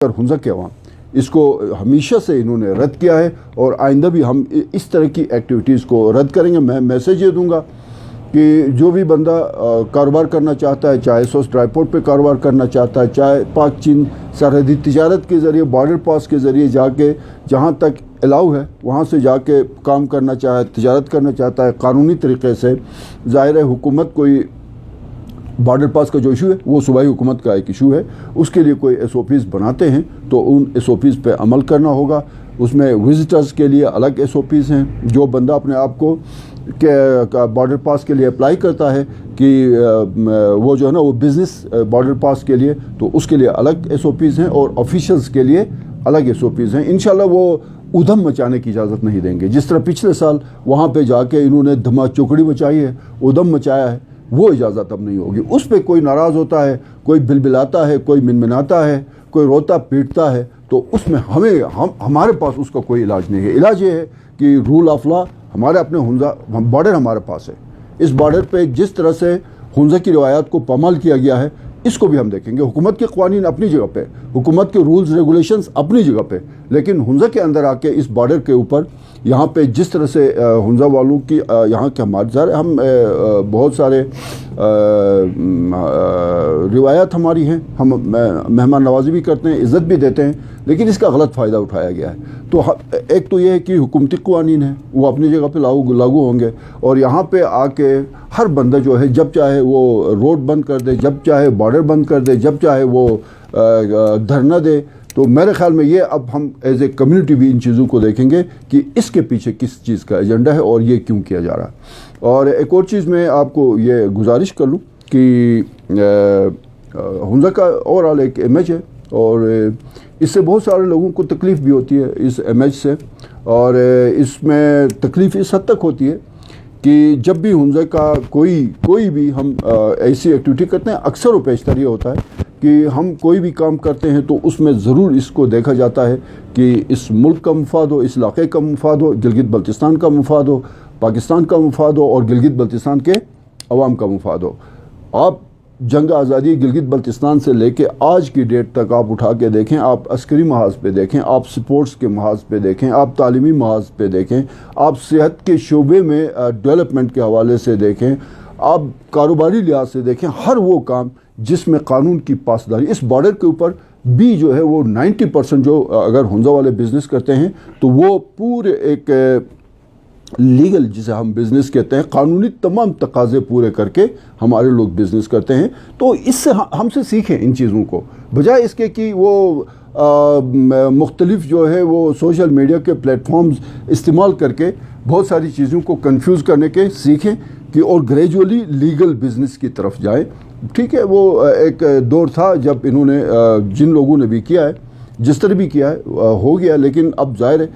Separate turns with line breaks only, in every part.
اور ہنزا کے عوام اس کو ہمیشہ سے انہوں نے رد کیا ہے اور آئندہ بھی ہم اس طرح کی ایکٹیویٹیز کو رد کریں گے. میں میسیج یہ دوں گا کہ جو بھی بندہ کاروبار کرنا چاہتا ہے، چاہے سوس ڈرائی پورٹ پہ کاروبار کرنا چاہتا ہے، چاہے پاک چین سرحدی تجارت کے ذریعے بارڈر پاس کے ذریعے جا کے جہاں تک الاؤ ہے وہاں سے جا کے کام کرنا چاہے، تجارت کرنا چاہتا ہے قانونی طریقے سے، ظاہر ہے حکومت کوئی بارڈر پاس کا جو ایشو ہے وہ صوبائی حکومت کا ایک ایشو ہے، اس کے لیے کوئی ایس او پیز بناتے ہیں تو ان ایس او پیز پہ عمل کرنا ہوگا. اس میں وزٹرز کے لیے الگ ایس او پیز ہیں. جو بندہ اپنے آپ کو بارڈر پاس کے لیے اپلائی کرتا ہے کہ وہ جو ہے نا وہ بزنس بارڈر پاس کے لیے، تو اس کے لیے الگ ایس او پیز ہیں اور آفیشلز کے لیے الگ ایس او پیز ہیں. انشاءاللہ وہ ادھم مچانے کی اجازت نہیں دیں گے. جس طرح پچھلے سال وہاں پہ جا کے انہوں نے دھما چوکڑی مچائی ہے، ادھم مچایا ہے، وہ اجازت اب نہیں ہوگی. اس پہ کوئی ناراض ہوتا ہے، کوئی بلبلاتا ہے، کوئی منمناتا ہے، کوئی روتا پیٹتا ہے، تو اس میں ہمارے پاس اس کا کوئی علاج نہیں ہے. علاج یہ ہے کہ رول آف لا ہمارے اپنے ہنزا بارڈر ہمارے پاس ہے. اس بارڈر پہ جس طرح سے ہنزا کی روایات کو پامال کیا گیا ہے اس کو بھی ہم دیکھیں گے. حکومت کے قوانین اپنی جگہ پہ، حکومت کے رولز ریگولیشنز اپنی جگہ پہ، لیکن ہنزا کے اندر آ کے اس بارڈر کے اوپر یہاں پہ جس طرح سے ہنزا والوں کی یہاں کے ہم بہت سارے روایات ہماری ہیں، ہم مہمان نوازی بھی کرتے ہیں، عزت بھی دیتے ہیں، لیکن اس کا غلط فائدہ اٹھایا گیا ہے. تو ایک تو یہ ہے کہ حکومتی قوانین ہیں وہ اپنی جگہ پہ لاگو ہوں گے، اور یہاں پہ آ کے ہر بندہ جو ہے جب چاہے وہ روڈ بند کر دے، جب چاہے بارڈر بند کر دے، جب چاہے وہ دھرنا دے. تو میرے خیال میں یہ اب ہم ایز اے کمیونٹی بھی ان چیزوں کو دیکھیں گے کہ اس کے پیچھے کس چیز کا ایجنڈا ہے اور یہ کیوں کیا جا رہا ہے. اور ایک اور چیز میں آپ کو یہ گزارش کر لوں کہ ہنزا کا اوورآل ایک امیج ہے اور اس سے بہت سارے لوگوں کو تکلیف بھی ہوتی ہے اس امیج سے. اور اس میں تکلیف اس حد تک ہوتی ہے کہ جب بھی ہنزا کا کوئی بھی ہم ایسی ایکٹیویٹی کرتے ہیں، اکثر و بیشتر یہ ہوتا ہے کہ ہم کوئی بھی کام کرتے ہیں تو اس میں ضرور اس کو دیکھا جاتا ہے کہ اس ملک کا مفاد ہو، اس علاقے کا مفاد ہو، گلگت بلتستان کا مفاد ہو، پاکستان کا مفاد ہو اور گلگت بلتستان کے عوام کا مفاد ہو. آپ جنگ آزادی گلگت بلتستان سے لے کے آج کی ڈیٹ تک آپ اٹھا کے دیکھیں، آپ عسکری محاذ پہ دیکھیں، آپ سپورٹس کے محاذ پہ دیکھیں، آپ تعلیمی محاذ پہ دیکھیں، آپ صحت کے شعبے میں ڈیولپمنٹ کے حوالے سے دیکھیں، آپ کاروباری لحاظ سے دیکھیں، ہر وہ کام جس میں قانون کی پاسداری اس بارڈر کے اوپر بھی جو ہے وہ 90% جو اگر ہنزا والے بزنس کرتے ہیں تو وہ پورے ایک لیگل جسے ہم بزنس کہتے ہیں، قانونی تمام تقاضے پورے کر کے ہمارے لوگ بزنس کرتے ہیں. تو اس سے ہم سے سیکھیں ان چیزوں کو، بجائے اس کے کہ وہ مختلف جو ہے وہ سوشل میڈیا کے پلیٹ فارمز استعمال کر کے بہت ساری چیزوں کو کنفیوز کرنے کے سیکھیں کہ اور گریجولی لیگل بزنس کی طرف جائیں. ٹھیک ہے، وہ ایک دور تھا جب انہوں نے جن لوگوں نے بھی کیا ہے، جس طرح بھی کیا ہے ہو گیا، لیکن اب ظاہر ہے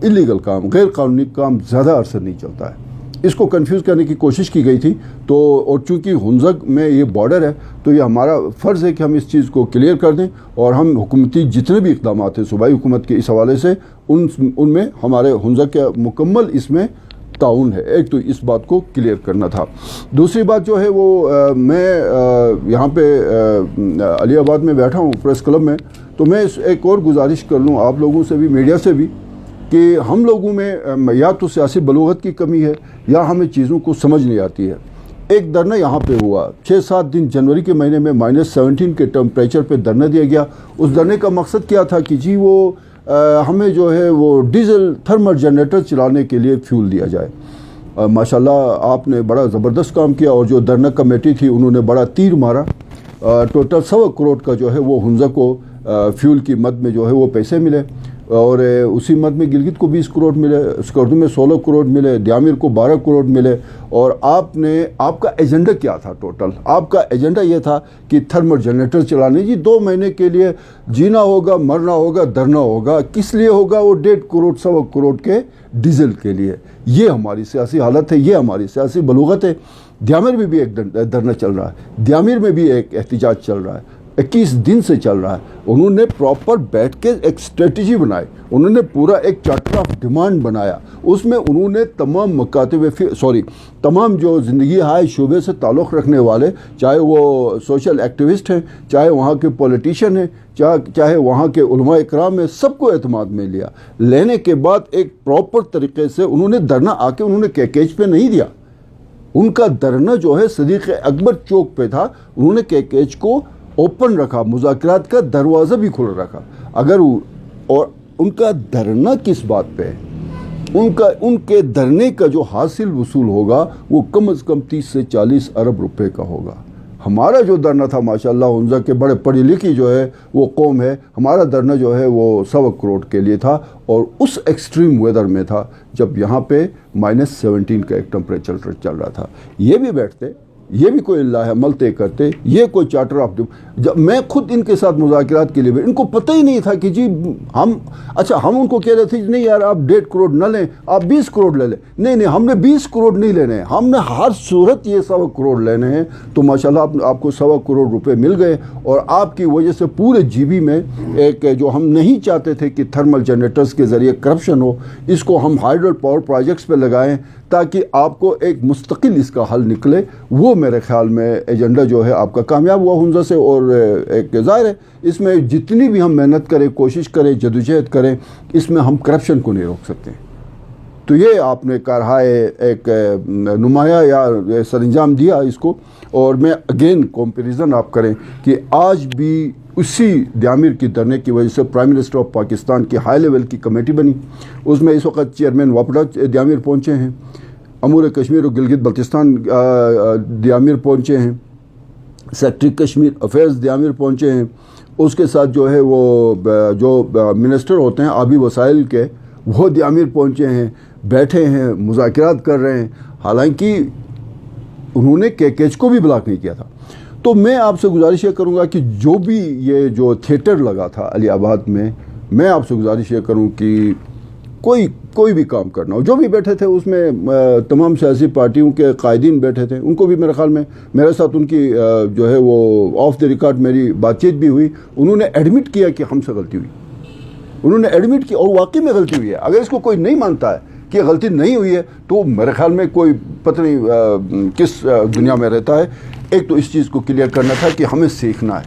اللیگل کام، غیر قانونی کام زیادہ عرصہ نہیں چلتا ہے. اس کو کنفیوز کرنے کی کوشش کی گئی تھی. تو اور چونکہ ہنزا میں یہ بارڈر ہے تو یہ ہمارا فرض ہے کہ ہم اس چیز کو کلیئر کر دیں اور ہم حکومتی جتنے بھی اقدامات ہیں صوبائی حکومت کے اس حوالے سے ان میں ہمارے ہنزا کا مکمل اس میں تعاون ہے. ایک تو اس بات کو کلیئر کرنا تھا. دوسری بات جو ہے وہ میں یہاں پہ علی آباد میں بیٹھا ہوں پریس کلب میں، تو میں ایک اور گزارش کر لوں آپ لوگوں سے بھی، میڈیا سے بھی، کہ ہم لوگوں میں یا تو سیاسی بلوغت کی کمی ہے یا ہمیں چیزوں کو سمجھ نہیں آتی ہے. ایک دھرنا یہاں پہ ہوا 6-7 دن جنوری کے مہینے میں -17 کے ٹمپریچر پہ دھرنا دیا گیا. اس دھرنے کا مقصد کیا تھا کہ جی وہ ہمیں جو ہے وہ ڈیزل تھرمل جنریٹر چلانے کے لیے فیول دیا جائے. ماشاءاللہ آپ نے بڑا زبردست کام کیا اور جو دھرنا کمیٹی تھی انہوں نے بڑا تیر مارا. ٹوٹل 100 کروڑ کا جو ہے وہ ہنزا کو فیول کی مد میں جو ہے وہ پیسے ملے، اور اسی مد میں گلگت کو 20 کروڑ ملے، اسکردو میں 16 کروڑ ملے، دیامیر کو 12 کروڑ ملے. اور آپ کا ایجنڈا کیا تھا؟ ٹوٹل آپ کا ایجنڈا یہ تھا کہ تھرمل جنریٹر چلانے، جی 2 مہینے کے لیے جینا ہوگا، مرنا ہوگا، دھرنا ہوگا. کس لیے ہوگا؟ وہ 1.5 کروڑ 100 کروڑ کے ڈیزل کے لیے. یہ ہماری سیاسی حالت ہے، یہ ہماری سیاسی بلوغت ہے. دیامیر میں بھی ایک دھرنا چل رہا ہے، دیامیر میں بھی ایک احتجاج چل رہا ہے. 21 दिन से चल रहा है। उन्होंने प्रॉपर बैठ के एक स्ट्रेटजी बनाई, उन्होंने पूरा एक चार्टर ऑफ डिमांड बनाया, उसमें उन्होंने तमाम जो ज़िंदगी हाय शोबे से ताल्लुक़ रखने वाले, चाहे वो सोशल एक्टिविस्ट हैं, चाहे वहाँ के पॉलिटिशियन हैं, चाहे वहाँ के उलमा इकराम हैं, सबको एतमाद में लिया। लेने के बाद एक प्रॉपर तरीके से उन्होंने धरना आके उन्होंने कैकेज पे नहीं दिया, उनका धरना जो है सिद्दीक़ अकबर चौक पे था, उन्होंने कैकेज को ओपन रखा, मुज़ाकरात का दरवाज़ा भी खुला रखा। और उनका धरना किस बात पे है, उनके धरने का जो हासिल वसूल होगा वो कम से कम 30 से 40 अरब रुपए का होगा। हमारा जो धरना था माशाल्लाह, हुंजा के बड़े पढ़ी लिखी जो है वो कौम है, हमारा धरना जो है वो 1.25 करोड़ के लिए था, और उस एक्सट्रीम वेदर में था जब यहाँ पे -17 का एक टेम्परेचर चल रहा था। ये भी बैठते, ये भी कोई अल्लाह है अमल तय करते, ये कोई चार्टर ऑफ जब मैं खुद इनके साथ मुज़ाकरात के लिए, इनको पता ही नहीं था कि जी हम उनको कह रहे थे नहीं यार आप 1.5 करोड़ न लें, आप 20 करोड़ ले लें। नहीं, हमने 20 करोड़ नहीं लेने हैं, हमने हर सूरत ये 1.25 करोड़ लेने हैं। तो माशाल्लाह आपको 1.25 करोड़ रुपए मिल गए, और आपकी वजह से पूरे जीबी में एक जो हम नहीं चाहते थे कि थर्मल जनरेटर्स के ज़रिए करप्शन हो, इसको हम हाइड्रो पावर प्रोजेक्ट्स पे लगाएं ताकि आपको एक मुस्तकिल इसका हल निकले। वो मेरे ख्याल में एजेंडा जो है आपका कामयाब हुआ हुंजा से। और एक ज़ाहिर है इसमें जितनी भी हम मेहनत करें, कोशिश करें, जदोजहद करें, इसमें हम करप्शन को नहीं रोक सकते। तो ये आपने कारहाय एक नुमाया या सरंजाम दिया इसको। और मैं अगेन कंपैरिजन आप करें कि आज भी उसी द्यामिर की धरने की वजह से प्राइम मिनिस्टर ऑफ पाकिस्तान की हाई लेवल की कमेटी बनी, उसमें इस वक्त चेयरमैन वापडा द्यामिर पहुँचे हैं, अमूर कश्मीर और गिलगित बल्तिस्तान द्यामिर पहुँचे हैं, सेक्रेटरी कश्मीर अफेयर्स द्यामिर पहुँचे हैं, उसके साथ जो है वो जो मिनिस्टर होते हैं आबी वसाइल के वो द्यामिर पहुँचे हैं, बैठे हैं, मुज़ाकरात कर रहे हैं, हालांकि उन्होंने कैकेज को भी ब्लॉक नहीं किया था। तो मैं आपसे गुजारिश ये करूँगा कि जो भी ये जो थिएटर लगा था अली आबाद में, मैं आपसे गुजारिश ये करूँ कि कोई भी काम करना हो, जो भी बैठे थे उसमें तमाम सियासी पार्टियों के कायदीन बैठे थे, उनको भी मेरे ख्याल में मेरे साथ उनकी जो है वो ऑफ द रिकॉर्ड मेरी बातचीत भी हुई, उन्होंने एडमिट किया कि हमसे गलती हुई, उन्होंने एडमिट की, और वाकई में गलती हुई है। अगर इसको कोई नहीं मानता है कि गलती नहीं हुई है तो मेरे ख्याल में कोई पता नहीं किस दुनिया में रहता है। एक तो इस चीज़ को क्लियर करना था कि हमें सीखना है,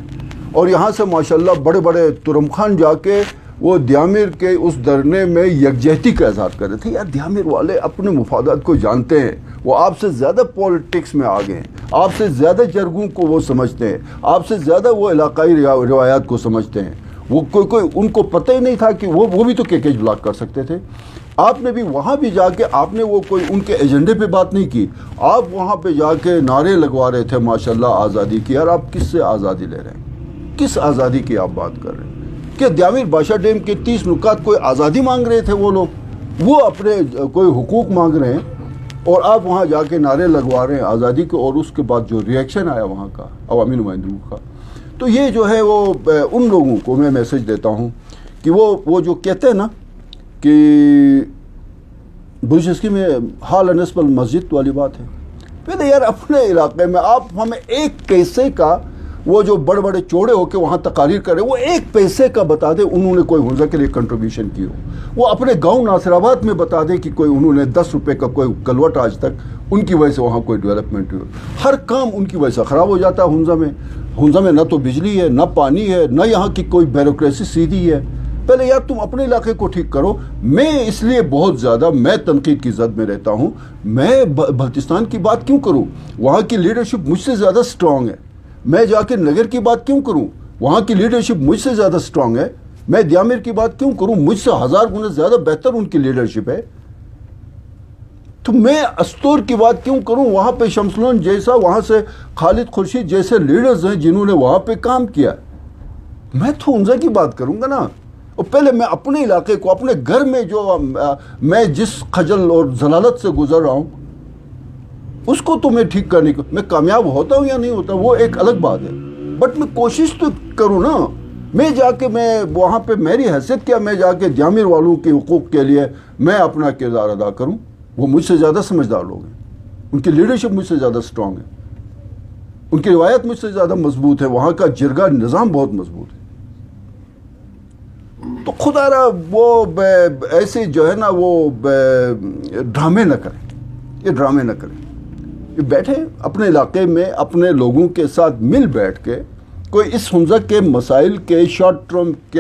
और यहाँ से माशाल्लाह बड़े बड़े तुरम खान जाके वो द्यामिर के उस धरने में यकजहती का इजहार कर रहे थे। यार द्यामिर वाले अपने मुफादात को जानते हैं, वो आपसे ज़्यादा पॉलिटिक्स में आ गए हैं, आपसे ज़्यादा जरगों को वो समझते हैं, आपसे ज़्यादा वो इलाकाई रिवायात को समझते हैं। वो कोई उनको पता ही नहीं था कि वो भी तो कैकेज ब्लॉक कर सकते थे। आपने भी वहाँ भी जाके आपने वो कोई उनके एजेंडे पे बात नहीं की, आप वहाँ पे जाके नारे लगवा रहे थे माशाल्लाह आज़ादी की। यार आप किससे आज़ादी ले रहे हैं, किस आज़ादी की आप बात कर रहे हैं? कि द्यामिर बादशाह डैम के 30 नुकात कोई आज़ादी मांग रहे थे वो लोग, वो अपने कोई हुकूक मांग रहे हैं, और आप वहाँ जाके नारे लगवा रहे हैं आज़ादी के। और उसके बाद जो रिएक्शन आया वहाँ का अवामी नुमाइंदों का, तो ये जो है वो उन लोगों को मैं मैसेज देता हूँ कि वो जो कहते हैं ना कि बुलशिस्की में हाल नस्बल मस्जिद वाली बात है। पहले यार अपने इलाके में आप हमें 1 पैसे का, वो जो बड़े बड़े चौड़े होकर वहाँ तकारीर करे, वो 1 पैसे का बता दें उन्होंने कोई हुंजा के लिए कंट्रीब्यूशन की हो। वो अपने गांव नासिराबाद में बता दें कि कोई उन्होंने 10 रुपये का कोई कलवट आज तक उनकी वजह से वहाँ कोई डेवलपमेंट हुई। हर काम उनकी वजह से ख़राब हो जाता है हुंजा में ना तो बिजली है, ना पानी है, ना यहाँ की कोई ब्यूरोक्रेसी सीधी है। पहले यार तुम अपने इलाके को ठीक करो। मैं इसलिए बहुत ज़्यादा मैं तनकीद की जद में रहता हूँ। मैं बल्तिस्तान की बात क्यों करूँ, वहाँ की लीडरशिप मुझसे ज़्यादा स्ट्रॉन्ग है। मैं जाके नगर की बात क्यों करूं, वहाँ की लीडरशिप मुझसे ज़्यादा स्ट्रांग है। मैं द्यामिर की बात क्यों करूं, मुझसे 1000 गुना ज़्यादा बेहतर उनकी लीडरशिप है। तो मैं अस्तूर की बात क्यों करूं, वहाँ पे शमसलोन जैसा, वहाँ से खालिद खुर्शीद जैसे लीडर्स हैं जिन्होंने वहाँ पे काम किया। मैं तो हुंजा की बात करूँगा ना। और पहले मैं अपने इलाके को, अपने घर में जो मैं जिस खजल और जलालत से गुजर रहा हूँ उसको तो मैं ठीक करने को, मैं कामयाब होता हूँ या नहीं होता वो एक अलग बात है, बट मैं कोशिश तो करूँ ना। मैं जाके मैं वहाँ पे मेरी हैसियत क्या, मैं जाके द्यामिर वालों के हुकूक के लिए मैं अपना किरदार अदा करूँ। वो मुझसे ज़्यादा समझदार लोग हैं, उनकी लीडरशिप मुझसे ज़्यादा स्ट्रॉन्ग है, ان کی روایت مجھ سے زیادہ مضبوط ہے، وہاں کا جرگہ نظام بہت مضبوط ہے. تو خدا را وہ ایسے جو ہے نا وہ ڈرامے نہ کریں، یہ ڈرامے نہ کریں. یہ بیٹھے اپنے علاقے میں اپنے لوگوں کے ساتھ مل بیٹھ کے کوئی اس ہنزک کے مسائل کے شارٹ ٹرم کے